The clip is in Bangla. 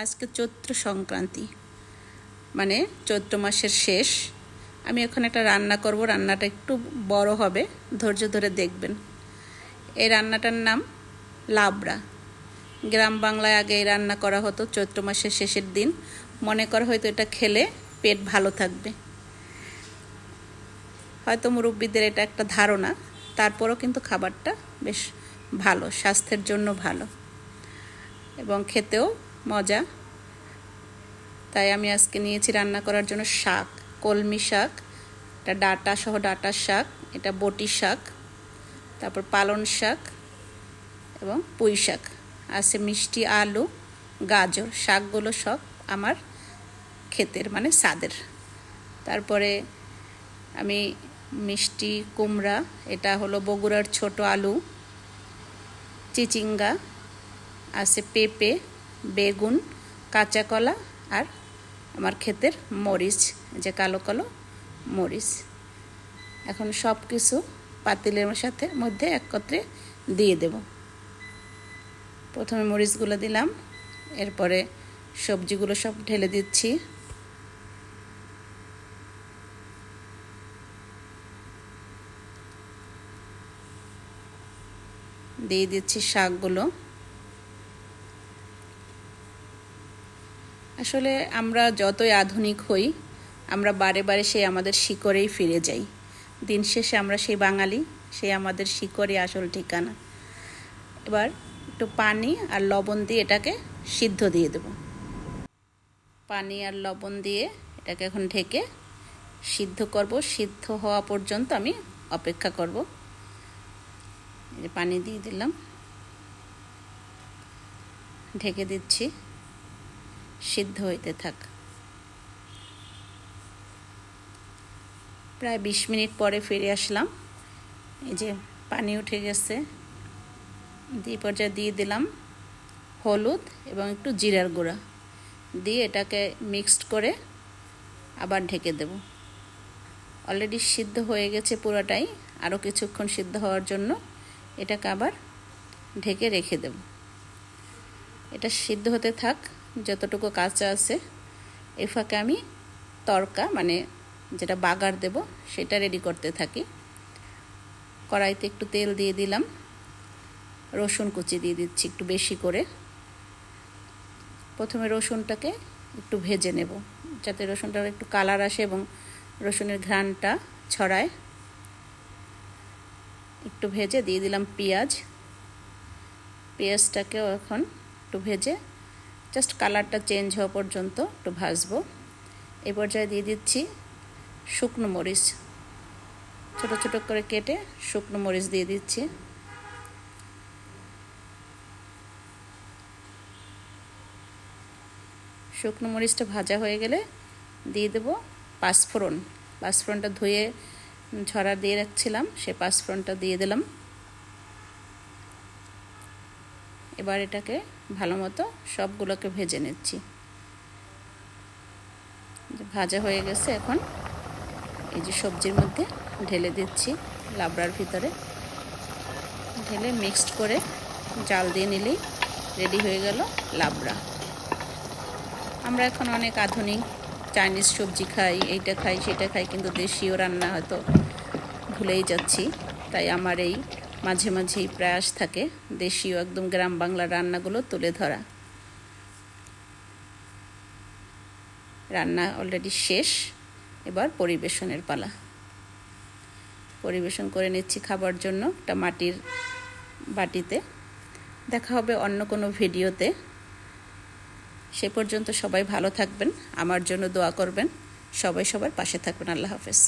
আজকে চৈত্র সংক্রান্তি, মানে চৈত্র মাসের শেষ। আমি এখন একটা রান্না করব। রান্নাটা একটু বড় হবে, ধৈর্য ধরে দেখবেন। এই রান্নাটার নাম লাবড়া। গ্রাম বাংলায় আগে এই রান্না করা হতো চৈত্র মাসের শেষের দিন। মনে করা হয়তো এটা খেলে পেট ভালো থাকবে। হয়তো মুরব্বীদের এটা একটা ধারণা, তারপরও কিন্তু খাবারটা বেশ ভালো, স্বাস্থ্যের জন্য ভালো এবং খেতেও মজা। তাই আমি আজকে নিয়েছি রান্না করার জন্য শাক, কলমি শাক, এটা ডাঁটা সহ ডাঁটার শাক, এটা বটি শাক, তারপর পালং শাক এবং পুঁই শাক আছে, মিষ্টি আলু, গাজর। শাকগুলো সব আমার ক্ষেতের, মানে ছাদের। তারপরে আমি মিষ্টি কুমড়া, এটা হলো বগুড়ার ছোট আলু, চিচিঙ্গা আছে, পেঁপে, বেগুন, কাঁচা কলা আর আমার ক্ষেতের মরিচ, যে কালো কালো মরিচ। এখন সব কিছু পাতিলের মধ্যে একত্রে দিয়ে দেব। প্রথমে মরিচগুলো দিলাম, এরপরে সবজিগুলো সব ঢেলে দিচ্ছি। দিয়ে দিচ্ছি শাকগুলো। আসলে আমরা যতই আধুনিক হই, আমরা বারে বারে সেই আমাদের শিকড়েই ফিরে যাই। দিন শেষে আমরা সেই বাঙালি, সেই আমাদের শিকড়ই আসল ঠিকানা। এবার একটু পানি আর লবণ দিয়ে এটাকে সিদ্ধ দিয়ে দেব। পানি আর লবণ দিয়ে এটাকে এখন ঢেকে সিদ্ধ করব। সিদ্ধ হওয়া পর্যন্ত আমি অপেক্ষা করব। পানি দিয়ে দিলাম, ঢেকে দিচ্ছি, সিদ্ধ হইতে থাক। প্রায় 20 মিনিট পরে ফিরে আসলাম। এই যে পানি উঠে গেছে। দিয়ে পর্যায়ে দিয়ে দিলাম হলুদ এবং একটু জিরার গুঁড়া দিয়ে এটাকে মিক্সড করে আবার ঢেকে দেব। অলরেডি সিদ্ধ হয়ে গেছে পুরোটাই, আরও কিছুক্ষণ সিদ্ধ হওয়ার জন্য এটাকে আবার ঢেকে রেখে দেব। এটা সিদ্ধ হতে থাক যতটুকু কাঁচা আছে। এই ফাঁকে আমি তড়কা, মানে যেটা বাগার দেব, সেটা রেডি করতে থাকি। কড়াইতে একটু তেল দিয়ে দিলাম, রসুন কুচি দিয়ে দিচ্ছি একটু বেশি করে। প্রথমে রসুনটাকে একটু ভেজে নেব, যাতে রসুনটার একটু কালার আসে এবং রসুনের ঘ্রাণটা ছড়ায়। একটু ভেজে দিয়ে দিলাম পেঁয়াজ। পেঁয়াজটাকেও এখন একটু ভেজে জাস্ট কালারটা চেঞ্জ হওয়া পর্যন্ত একটু ভাজবো। এই পর্যায়ে দিয়ে দিচ্ছি শুকনো মরিচ, ছোট ছোট করে কেটে শুকনো মরিচ দিয়ে দিচ্ছি। শুকনো মরিচটা ভাজা হয়ে গেলে দিয়ে দেব পাঁচফোড়ন। পাঁচফোড়নটা ধুয়ে ঝরা দিয়ে রাখছিলাম, সেই পাঁচফোড়নটা দিয়ে দিলাম। এবার এটাকে ভালো মতো সবগুলোকে ভেজে নিচ্ছি। ভাজা হয়ে গেছে, এখন এই যে সবজির মধ্যে ঢেলে দিচ্ছি, লাবড়ার ভিতরে ঢেলে মিক্সড করে জাল দিয়ে নিলেই রেডি হয়ে গেল লাবড়া। আমরা এখন অনেক আধুনিক চাইনিজ সবজি খাই, এইটা খাই সেটা খাই, কিন্তু দেশীয় রান্না হয়তো ভুলেই যাচ্ছি। তাই আমার এই মাঝে মাঝেই প্রয়াস থাকে দেশীয় একদম গ্রাম বাংলার রান্নাগুলো তুলে ধরা। রান্না অলরেডি শেষ, এবার পরিবেশনের পালা। পরিবেশন করে নিচ্ছি খাবার জন্য একটা মাটির বাটিতে। দেখা হবে অন্য কোনো ভিডিওতে। সে পর্যন্ত সবাই ভালো থাকবেন, আমার জন্য দোয়া করবেন, সবাই সবার পাশে থাকবেন। আল্লাহ হাফেজ।